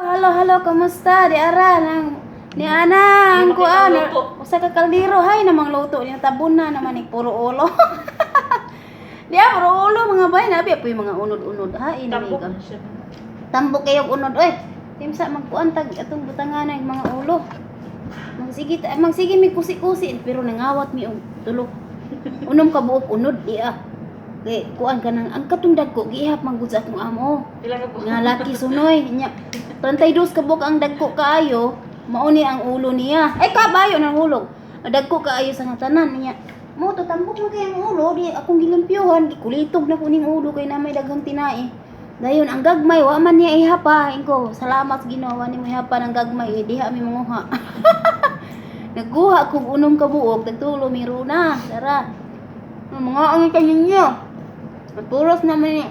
Halo, halo, kamusta? Di ara nang ni ana ang kuan. Usa ka kaldero hay namang luto niya tabuna naman ni puro ulo. Dia puro ulo mga bay nabi apoy mga unod-unod ha Tambok inamiga. na siya. Tambok kayo unod oy. Timsa magkuan tag atong butangan ng mga ulo. Magsige mi kusi-kusi pero nangawat mi og tulok. Unom ka buok unod iya. Kay kuan ka nang ang katundag ko gihap man gud sa akong amo. Pila ka po? Nga laki sunoy nya 32 kabuk ang dagko kaayo mauni ang ulo niya ay kabayo ng hulog dagko kaayo sa nga tanan niya mo to tambok mo kay ang ulo di akong gilimpyohan gikulitog na kuning ulo kay na may daghang tinai dayon ang gagmay wa man niya ihapa ko salamat sa Ginoo wa ni mo ihapa ng gagmay diha mi manguha nagguha kog unom ka buok nagtulo mi runa tara mga ang kaninyo puros naman ni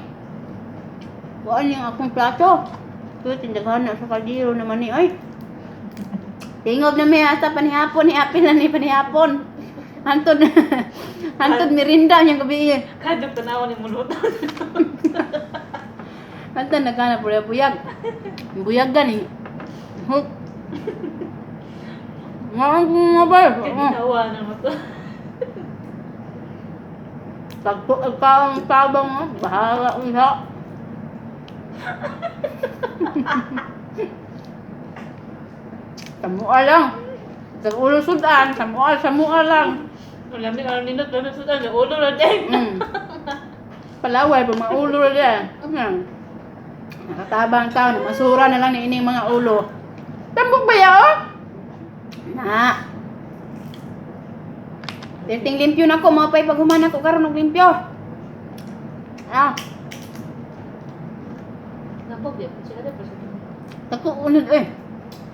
wala yung akong plato. Pero tindaghan na sa kaldero naman ni. Ay! Tingog na may asa panihapon. Iapin na ni panihapon. Hantod merinda niyang gabi. Kadok tanaw ni muluto. Hantod nagkana po buyag. Buyag gani. Huk. Mga ba? Ginawa na mo to. Tagpo ang tabang mo. Bahala iha. Samua lang. Sa ulo sudan, samua lang. Wala mi ano nindot na sudan na ulo na din. Palaway pa mga ulo na yan. Nakatabang tao, masura na lang ni ining mga ulo. Tambok ba yun? Na. Ting limpyo na ko, mga pay pag humana ko karon og limpyo. Ah. Nabog ya, sila da pa sa. Tako unod eh.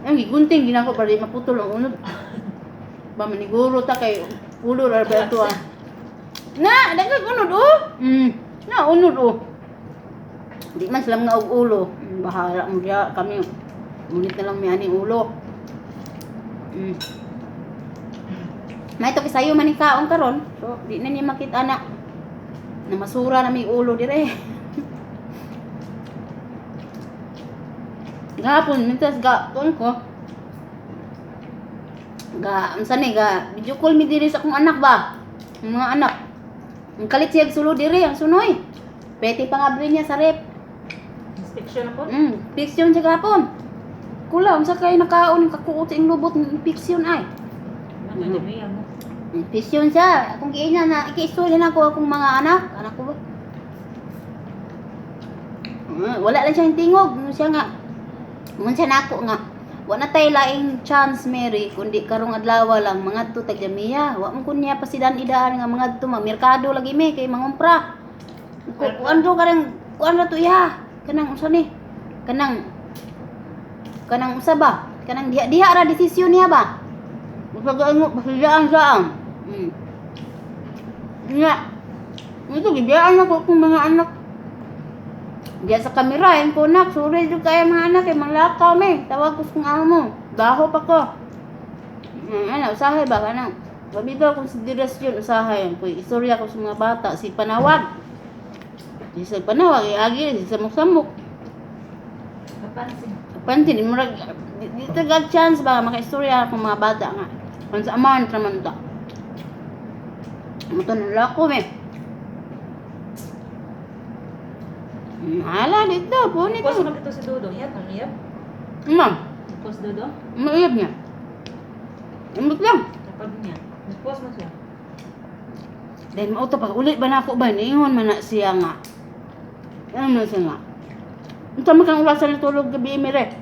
Ang gigunting ginako para di maputol ang unod. Ba maniguro ta kay ulo ra ba to ah. Na, dagag unod oh. Na unod oh. Di man sila nga og ulo. Bahala mo diya kami. Ngunit na lang may aning ulo. May to kisayo man ni kaon karon. So di na ni makita na masura na may ulo dire. Gapon mintas ga tuon ko. Unsa ni video call mi diri sa akong anak ba? Ang mga anak. Ang kalit siya sulo diri ang sunoy. Pwede pangabri niya sa rep. Inspection ako. Fiction siya gapon. Kula unsa kay nakaon kakuot ing lubot ng fiction ay. Ano ni mo? Fiction siya. Akong giina na ikiistorya na ko akong mga anak ko ba. Wala lang siyang tingog, siya nga. Munsa nako nga wa na tay laing chance Mary kundi karong adlaw lang mga to tagyamiya wa man kun niya pasidan idaan nga mga to merkado lagi mi kay mangumpra kuan do karang kuan ra to ya kanang usa ni kanang usa ba kanang diha ra desisyon niya ba pagaango pasidaan nga ito gibiyaan ako kung mga anak diya sa kamera, yung kunak, sorry doon kaya mga anak, manglakaw me. Tawag ko kung amo, daho pa ko. Usahay ba ka nang? Sabi daw konsiderasyon, usahay. Istorya ko sa mga bata, si Panawag. Si Panawag, agi, si Samok-Samok. Kapansin, dito gag chance ba, maka-istorya ako mga bata nga. Kung sa aman, traman ta. Muto na lako me. Hala dito, punit Pos to. mo kito si Dodo, hiyap ang hiyap. Ma'am, Pos Dodo, maiyab niya. Imot lang. kapag niya. Pos mo siya. Dahil mauto pag ulit ba na ako ba, niingon man na siya nga. Ano na siya nga. Ito makang ulasan na tulog gabi mire.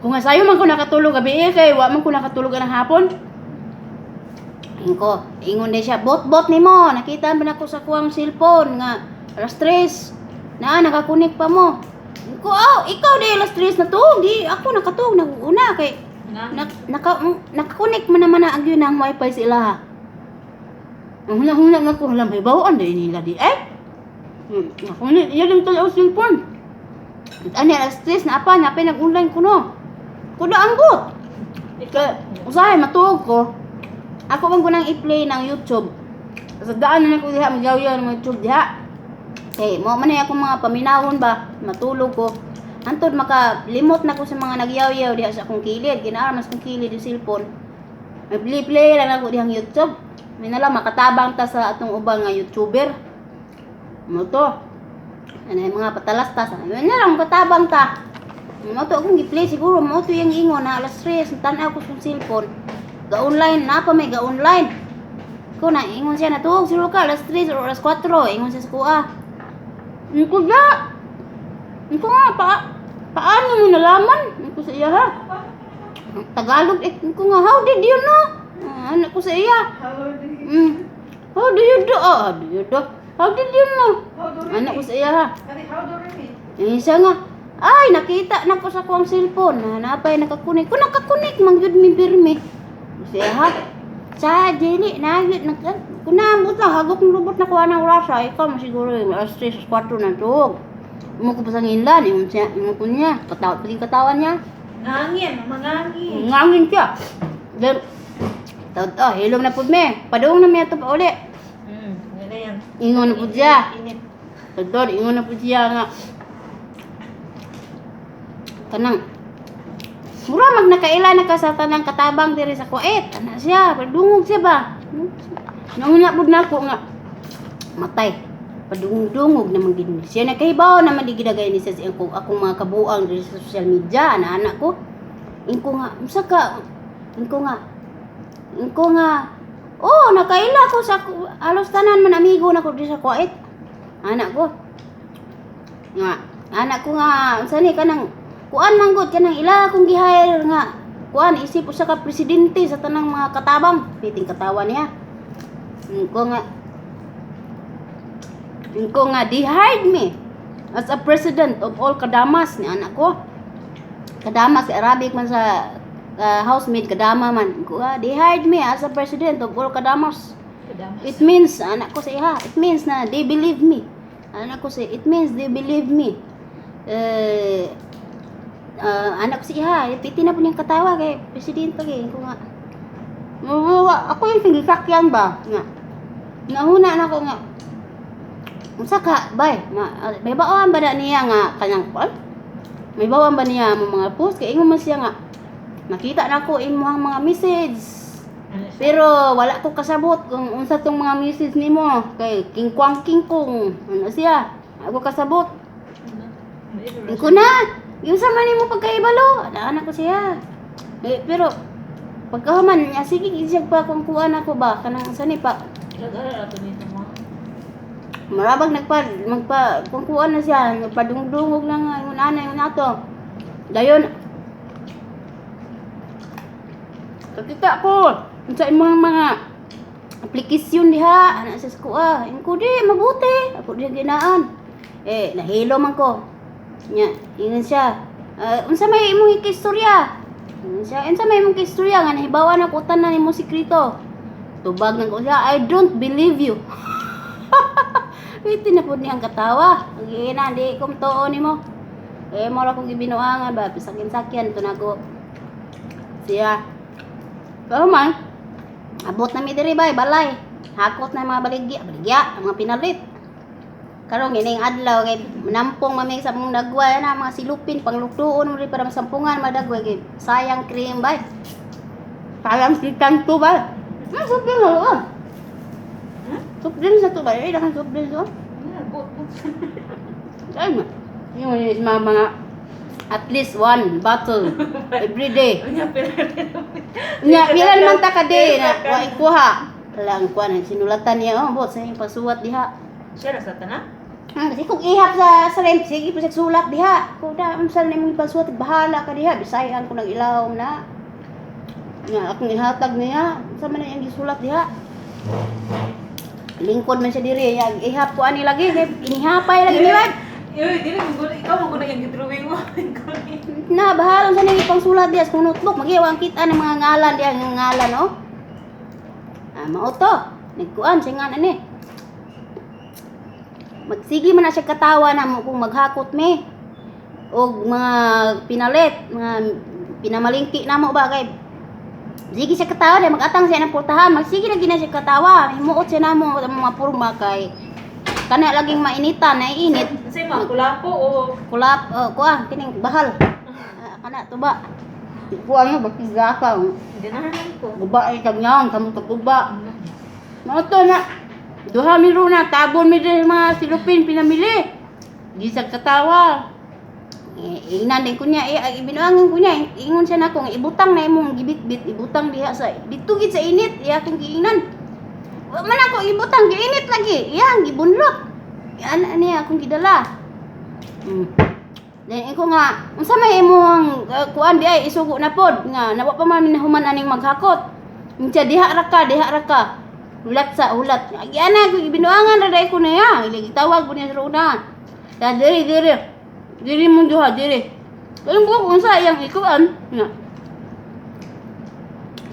Kung nga sayo man ko nakatulog gabi kay wa man ko nakatulog ng hapon. Ingon din siya, bot ni mo. Nakita ba na ko sa kuwang cellphone nga. Alas 3. Nakakunik pa mo. Ikaw di alas 3 na to. Di ako nakatulog nag-una kay nakakunik man naman na ang yun ang wifi sila. Ang hula-hula nga ko, may bawaan dahil nila di nakunik, iya lang tala o cellphone. At alas 3 na apa, napay nag-online ko no. Kuda ang gut. Usahay, matuog ko. Ako bang gunang i-play ng YouTube. Sa daan na ko diha, magyaw-yaw ng YouTube diha. Okay, mo man akong mga paminahon ba, matulog ko. Antod makalimot na ko sa mga nagyaw-yaw diha sa akong kilid. Ginaarmas kong kilid yung cellphone. May play lang ako dihang YouTube. May nalang makatabang ta sa atong ubang nga YouTuber. Mo to. Ano yung mga patalastas. May nalang makatabang ta. Mo to akong gi-play siguro mo to yung ingon na alas 3 tanaw ko sa cellphone. Ga-online na pa may ga-online. Ko na ingon siya natuog si Luka alas 3 o alas 4 ingon siya sa kuha. Ko da. Ko nga paano mo nalaman? Ko sa iya ha. Tagalog ko nga how did you know? Anak ko sa iya. How do you do? How do you do? How did you know? Anak ko sa iya ha. Siya nga, ay nakita na ko sa kuang cellphone. Napay nakakunik. Ko nakakunik mangyud mi pirmi. Siya ha. Sa dili nagit kunambot lang hagok ng lubot na kuha ng orasa. Ikaw mo siguro alas 3 4 na tuog. Mo ko pasanginlan yung ko niya. Katawan niya. Ngangin, mangangin. Ngangin siya. Then, hilom na pud me. Padung na mi ato pa uli. Wala yan. Ingon na pud siya. Init. Tador, ingon na pud siya nga. Kanang mura mag nakaila na ka sa tanang katabang diri sa Kuwait. Ana siya, padungog siya ba? Nanguna pud nako nga matay. Padungog naman gid siya nakahibaw naman di gidagay ni sa akong mga kabuang diri sa social media na anak ko. Ingko nga, usa ka? Ingko nga. Oh, nakaila ko sa alos tanan man amigo na ko diri sa Kuwait. Anak ko. Nga, anak ko nga unsa ni kanang kuan man gud kanang ila akong gi-hire nga. Kuan isip usa ka presidente sa tanang mga katabang. Piting katawa niya. Ingko nga they hired me as a president of all kadamas ni anak ko. Kadamas Arabic man sa housemaid kadama man. Ingko nga they hired me as a president of all kadamas. It means anak ko sa iha, it means na they believe me. Anak ko sa it means they believe me. Anak ko sa iha, piti na po niyang katawa kay presidente kay ingko nga. Ako yung singisakyan ba nga. Nahuna na ko nga. Unsa ka bay? May bawaan ba na niya nga kanang kuan? May bawaan ba niya mo mga post kay ingon man siya nga. Nakita na ko imong mga message. Pero wala ko kasabot kung unsa tong mga message nimo kay kingkwang kingkong. Ano siya? Ako kasabot. Ko na. Yung sa man nimo pagkaibalo, anak ko siya. Pero pagkahuman niya sige isig pa kung kuan ako ba kanang sani pa. Nag-alala to nito mo. Marabag magpa kungkuan na siya, nagpadungdungog na nga yung anay yung nato. Dayon. Kakita ko sa imong mga aplikasyon diha, ana sa kuha. Ingko di mabuti, ako di ginaan. Nahilo man ko. Nya, ingon siya. Unsa may imong ikistorya? Unsa may imong ikistorya nga nahibawan ako tanan nimo sekreto. Tubag nang ko siya, I don't believe you. Piti na po niyang katawa. Ang di kong tuo ni mo. Mo ra kong ibinuangan ba. Pisakin-sakyan. Ito na ko. Siya. Pero man, abot na mi diri ba, balay. Hakot na mga baligya, ang mga pinalit. Karong gining adlaw kay nampong mamig sa mong dagway na mga silupin pangluktuon mo ri para masampungan madagway kay sayang cream ba. Sayang sikang to ba. Supin mo. Supin sa to ba? Dakan supin to. Ay, yung mga at least one bottle every day. Nya pila man ta ka day na wa ikuha. Lang kuan sinulatan niya bot sa imong pasuwat diha. Siya sa tanan? Kasi kung ihap sa rent, sige po sulat diha. Kung da unsa na imong pasuwat bahala ka diha, bisayan ko ng ilaw na. Nga akong ihatag niya, unsa man ang gisulat diha. Lingkod man siya diri, ihap ko ani lagi, inihapay lagi niya. Dili mo ikaw mo guna yung drawing mo. Na bahala sa nang ipang sulat diha sa notebook, magiwang kita ng mga ngalan diha, ng ngalan no. Mao to, nagkuan siya nga ani. Magsige man na siya katawa na mo kung maghakot me. Og mga pinalit, mga pinamalingki na mo ba kay sige siya katawa dahil mag-atang siya ng pultahan. Magsige na gina siya katawa. Himuot siya na mo mga purma kay kana laging mainitan, naiinit. Kasi mga kulapo o Kulap, kuha, kining bahal. Kana tuba. Kuha mo bakit gasa. ganahan ko. Guba ay tagnaon, kamo guba. Mo to na. Duha mi runa tabon mi din mga silupin pinamili. Gisag katawa. Inan din ko niya, ibinuangan ko niya, ingon siya nako, ibutang na imong gibit-bit, ibutang diha sa, dito gid sa init, iya akong giingnan. Wa man ako ibutang, giinit lagi, iya ang gibunlot. Yan, ani akong gidala. Then ko nga, unsa may imong kuan di ay isugo na pod nga nawa pa man minahuman aning maghakot. Unsa diha ra ka. Ulat sa ulat. Giana ko binuangan ra dai ko na ya. Ilagi tawag ko niya sa una. Da diri mo duha diri. Kung ko unsa iyang ikuan nga.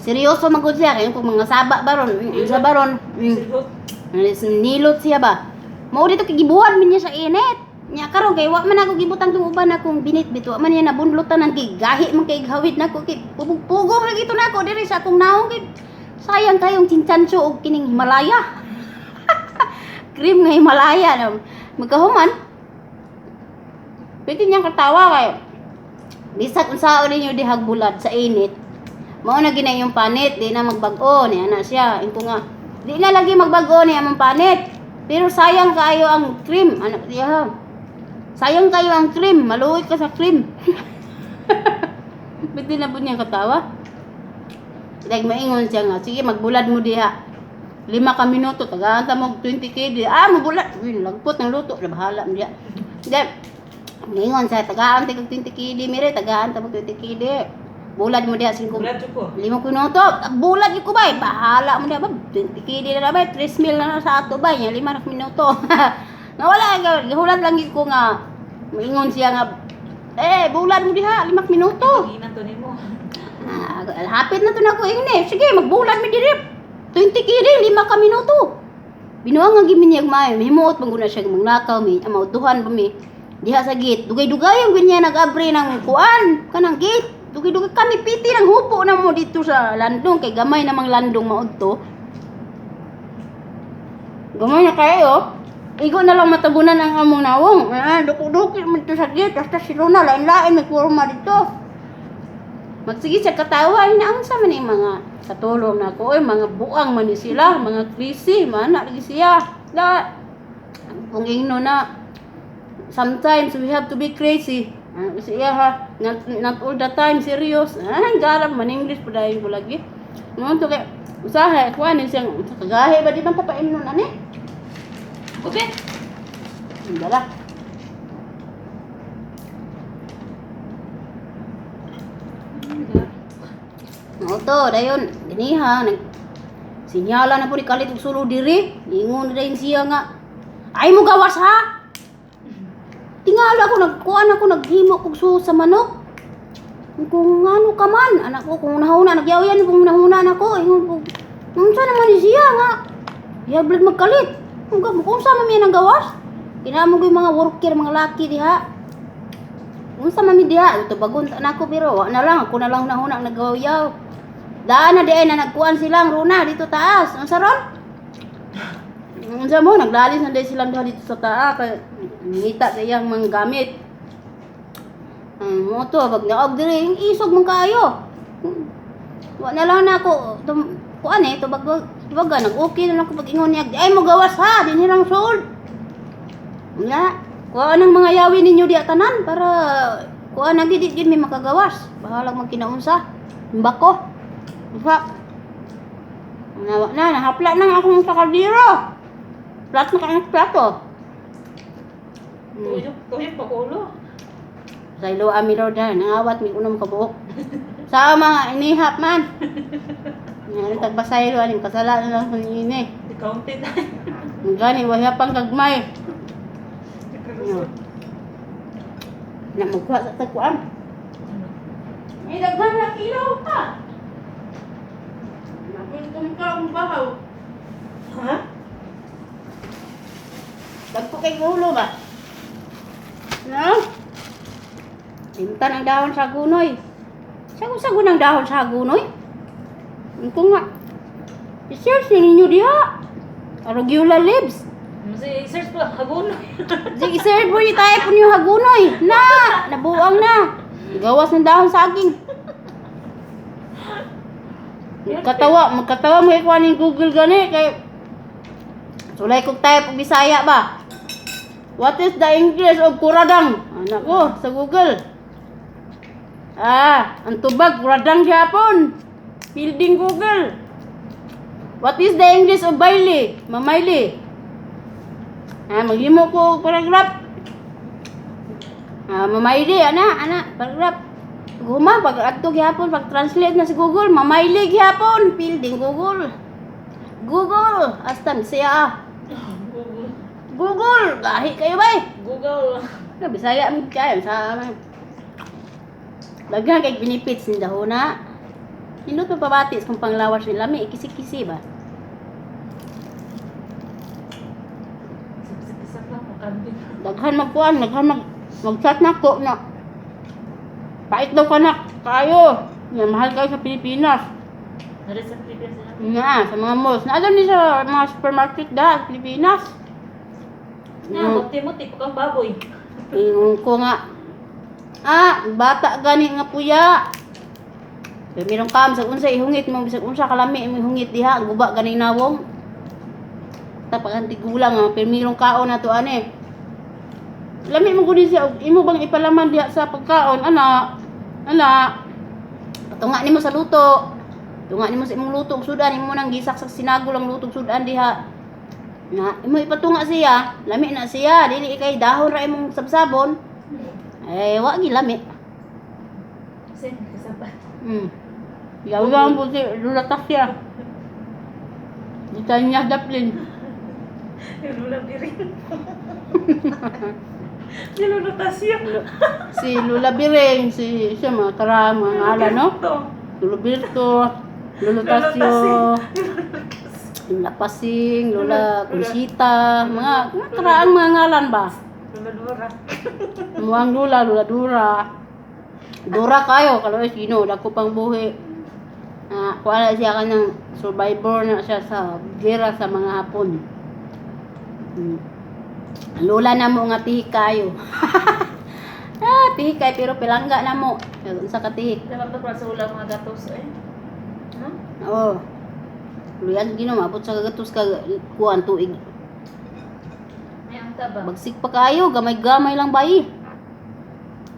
Seryoso magud siya kay kung mga saba baron, unsa baron. Nilot siya ba. Mao dito kay gibuhat min niya sa init. Nya karon kay wa man ako gibutang tong uban akong binit-bit wa man niya nabunlutan nang gahi man kay hawid nako kay pugong lagi to nako diri sa akong naong kay sayang kayong chinchancho og kining Himalaya. Cream nga Himalaya na magkahuman. Pwede niyang katawa kay bisag unsaon ninyo dihag bulad sa init. Mao na ginay yung panit, di na magbag-o ni ana siya. Inko nga di na lagi magbag-o ni among panit. Pero sayang kayo ang cream, anak diha. Sayang kayo ang cream, maluwit ka sa cream. Pwede na po niyang katawa. Like maingon siya nga, sige magbulad mo diha. 5 ka minuto, tagaanta mo 20 kd. Magbulad. Uy, lagpot ng luto, bahala mo diha. Then, maingon siya, tagaanta kag 20 kd, mire, tagaanta mo 20 kd. Bulad mo diha 5 Bulat ko. 5 minuto. Bulad ko ba? Bahala mo diha ba? 20 kd na ba? 3 mil na sa ato ba? 5 minuto. Nawala ka, gihulat lang gid ko nga. Maingon siya nga, bulad mo diha 5 minuto. Paginan to nimo. Hapit na to na ko ini. Sige, magbulad mi diri. 20 kg 5 ka minuto. Binuang nga gimin niya mayo, himuot manguna siya manglakaw mi, amautuhan pa mi. Diha sa gate, dugay-dugay yung ganyan nag-abri ng kuan, kanang gate. Dugay-dugay kami piti ng hupo na mo dito sa landong kay gamay namang landong maudto. Gamay na kayo. Igo na lang matabunan ang among nawong. Duko-duko mo dito sa gate, hasta si Luna lain-lain may kurma dito. Magsige siya katawa, inaangsa man yung mga katulong na ko, mga buang man ni sila, mga krisi, mana lagi siya. Kung ingno na, sometimes we have to be crazy. Siya ha, not all the time serious. Garap man English pa dahil ko lagi. Ngayon to kay, usahe, kuhanin siyang, kagahe ba di ba tapain nun, ani? Ube. Dala. To, dayon, ganiha, sinyala na po ni Kalit og sulo diri. Ingon na dayon siya nga, ay mo gawas ha? Tingala ako, naghimo kog suho sa manok. Kung ano ka man, anak ko, kung nahuna, nagyaw-yan, kung nahuna na ko, ingon ko, unsa naman ni siya nga? Hiyablad magkalit. Kung sa mami nang gawas? Kinamo ko yung mga worker, mga laki diha. Unsa mami diha? Ito bagon na ako, pero wa na lang, ako na lang nahuna nagawayaw. Daan na diay na nagkuan silang runa dito taas. Unsa ron? Unsa mo naglalis na diay silang dito sa taas kay ngita sa iyang mga gamit. Mo to pag naog diri isog man kaayo. Wa na lang na ako kuan to baga nag-okay na lang ko pag ingon niya. Ay mo gawas ha, dinhirang sold. Nga, kuan ang mga yawi ninyo di tanan para kuan nagdidit gid may makagawas. Bahalag magkinaunsa. Bako. Diba? Nahapla na akong sa kaldero. Plat na kanyang plato. Tuyok pa kulo. Sa ilo amiro na, nangawat, may unang kabuok. Sa mga inihap man. Tagbasay ro, aning kasalanan lang sa ini. Di counted. Gani, wala pang gagmay. Namugwa sa tagkuan. May daghan na kilo pa. Kung ka ang bahaw. Ha? Dagpo kay ulo ba? No? Sinta ng dahon sa gunoy. Sagun ng dahon sa gunoy? Ito nga. I-search ninyo diha. Arugula leaves. Masih search pa hagon. Sige, sir, boy, tayo po niyo hagunoy. Na, nabuang na. Gawas ng dahon saging. Magkatawa mo ikuha ng Google gani. Kay, sulay kong tayo po Bisaya ba? What is the English of kuradang? Anak ko, sa Google. Ang tubag, kuradang Japon. Fielding Google. What is the English of baile? Mamaili. Maghimo ko paragraph. Mamaili, paragraph. Pag adto gihapon, pag translate na sa Google, mamaili gihapon. Fielding Google. Google, astan siya. Google, gahi kayo ba eh? Google. Bisaya mo kayo sa Lagyan kay benefits ni dahona. Hindot pa pabatis kung panglawas ni lami, kisi-kisi ba? Sip-sip lang mo kambing. Daghan mag-chat na ko na. Pait daw ka na kayo. Nga, mahal kayo sa Pilipinas. Nari sa Pilipinas na. Nga, sa mga malls. Naalam ni sa mga supermarket sa Pilipinas. Magti-muti po kang baboy. Ingon ko nga. Bata gani nga puya. Pero mirong kam sa unsa ihungit mo bisag unsa kalami mo ihungit diha guba gani nawong. Tapang tigulang pero mirong kaon na to ani. Lami mo guni siya imo bang ipalaman diha sa pagkaon ana. Tunga nimo sa luto. Tunga nimo sa imong luto ug sudan imo nang gisak sa sinagol ang luto ug sudan diha. Na imo ipatunga siya, lami na siya dili kay dahon ra imong sabsabon. Wa gilami. Sen kasabat. Yaw po si Lula Tasya. Di tayo niya daplin. Yung Lula Biring. Si Lula Tasya. Si Lula Biring, si siya mga karang mga ngalan, no? Lula Birto, Lula Tasyo, Lula Pasing, Lula Conchita, mga karaang mga ngalan ba? Lula Dura. Muang Lula Dura. Dura kayo, kalau sino, dako pang buhi. Kuala siya ka ng survivor na siya sa gera sa mga Hapon. Lula na mo nga tihik kayo. Tihik kayo pero pilangga na mo. Sa katihik. Dapat pa sa ulang mga gatos eh. Oo. Luyan gino maabot sa gagatos ka kuan tuig. May ang taba. Bagsik pa kayo, gamay-gamay lang bayi.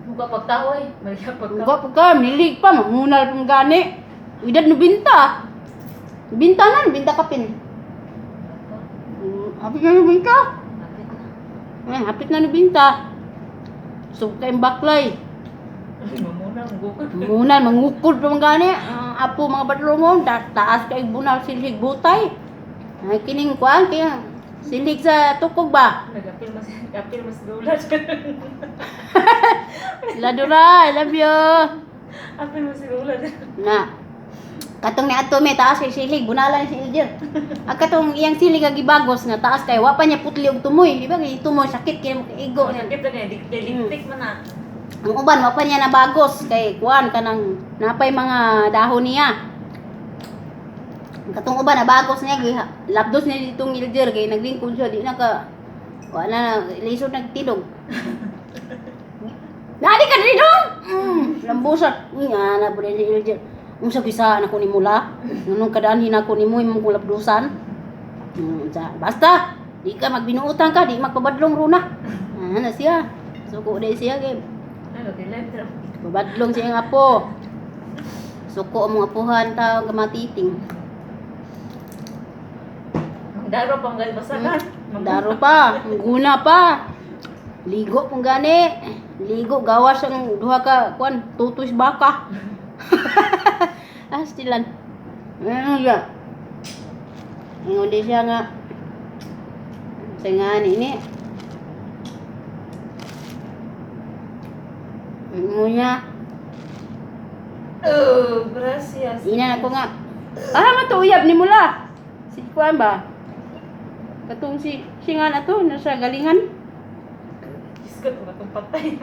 Muga pagtahoy. Maliya pagtahoy. Uga pa ka, milig pa, mamunal pang gani. Uidad no binta. Binta na, binta kapin. Hapit na no binta. Hapit na no binta. So kayong baklay. Mamuna, magukod. Munal, mangukod pa mga gani. Apo mga badlongon, taas kay bunal silig butay. Ay kining kuan kaya silig sa tukog ba? Nagapil mas Lula. Ladura, I love you. Apil mas Lula. Na. Katong ni ato may taas kay silig, bunalan si Iljer. Ang katong iyang silig ag gibagos nga taas kay wa pa niya putli og tumoy, di ba? Kay tumoy sakit kay mo igo niya. Sakit na niya, diktik man na. Ang uban wa pa niya nabagos kay kuan kanang napay mga dahon niya. Ang katong uban nabagos niya labdos niya ditong Iljer kay naglingkod siya di na ka kuan na lisod nagtilog. Nadi ka dito? Lambusat. Na po din si Iljer. Unsa bisa na ko ni mula? Nganong kadaan hinako nimo imong kulabdusan? Basta, di ka magbinuutan ka, di magpabadlong runa. Na siya. Suko day siya kay. Ano, live na. Pabadlong siya ang apo. Suko ang mga apuhan tao gamatiting. Daro pang gali basagan. Daro pa, guna pa. Ligo pong gani. Ligo gawas ang duha ka kuan tutus baka. Stilan. Ano ya? Ingon di siya nga. Singan ini. Ingonya. Oh, gracias. Ina ako nga. Matuyab ni mula. Si kuan ba? Katong si singan ato nasa galingan. Iskat ko katong patay.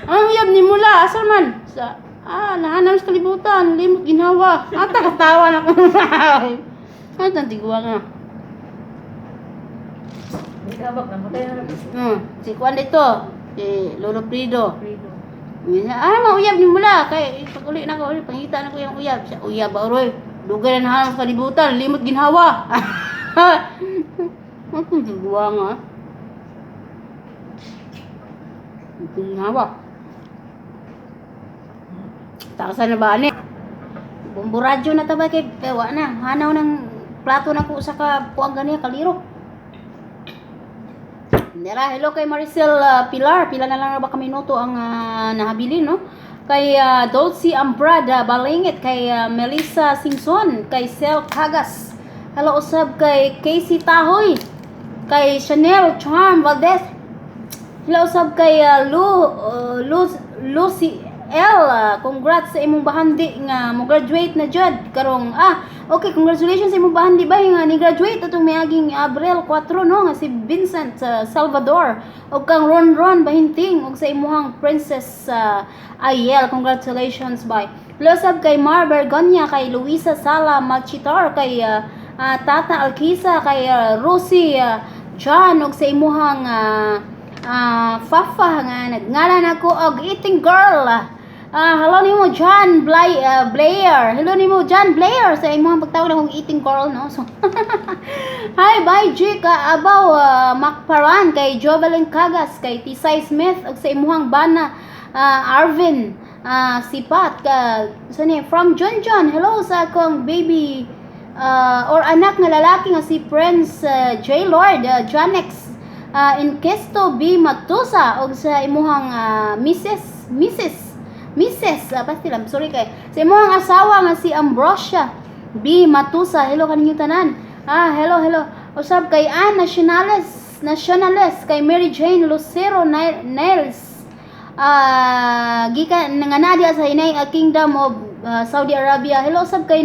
Uyab ni mula asa man sa nahanam sa kalibutan, limot ginawa. Katawa na ko. Tiguwa nga. Hindi habak na matay na lang. Si Juan dito, si Lolo Prido. Freedom. Mauyab ni mula. Kay pag uli na ko, pangita na ko yung uyab. Siya, uyab ba, Roy? Dugay na nahanap sa kalibutan, limot ginhawa. Ako sigwa nga. Ginhawa. Takasan na ba, ani? Bumburadyo na tabay kay pewa na. Hanaw ng plato na ko sa puang ganiya, kaliro. Nera, hello kay Maricel Pilar. Pila na lang na ba kami minuto ang nahabilin, no? Kay Dolce Ambrada Balingit, kay Melissa Singson, kay Sel Cagas. Hello usab kay Casey Tahoy, kay Chanel Charm Valdez. Hello usab kay Lucy L. Congrats sa imong bahandi nga mo graduate na jud karong okay, congratulations sa imong bahandi ba nga ni graduate atong miaging Abril 4 no nga si Vincent Salvador og kang Ron Bahinting og sa imong Princess Ayel, congratulations bay. Losab kay Mar Bergonia, kay Luisa Sala Machitar, kay Tata Alkisa, kay Rosie John og sa imong Fafa nga nagngalan ako og eating girl. Hello nimo John Blair. Hello nimo John Blair sa imong pagtawag akong eating girl no. So hi bye G ka abaw Macparan, kay Jovelyn Cagas, kay Tisay Smith og sa imong bana Arvin Sipat ka from John. Hello sa akong baby or anak nga lalaki nga si Prince J Lord Janex Inkesto B Matusa og sa imong Mrs. Basti lang, sorry kay sa imong asawa nga si Ambrosia B Matusa. Hello kaninyo tanan. Hello usab kay Nationales, kay Mary Jane Lucero Nails, gikan nga nadia sa Inay Kingdom of Saudi Arabia. Hello usab kay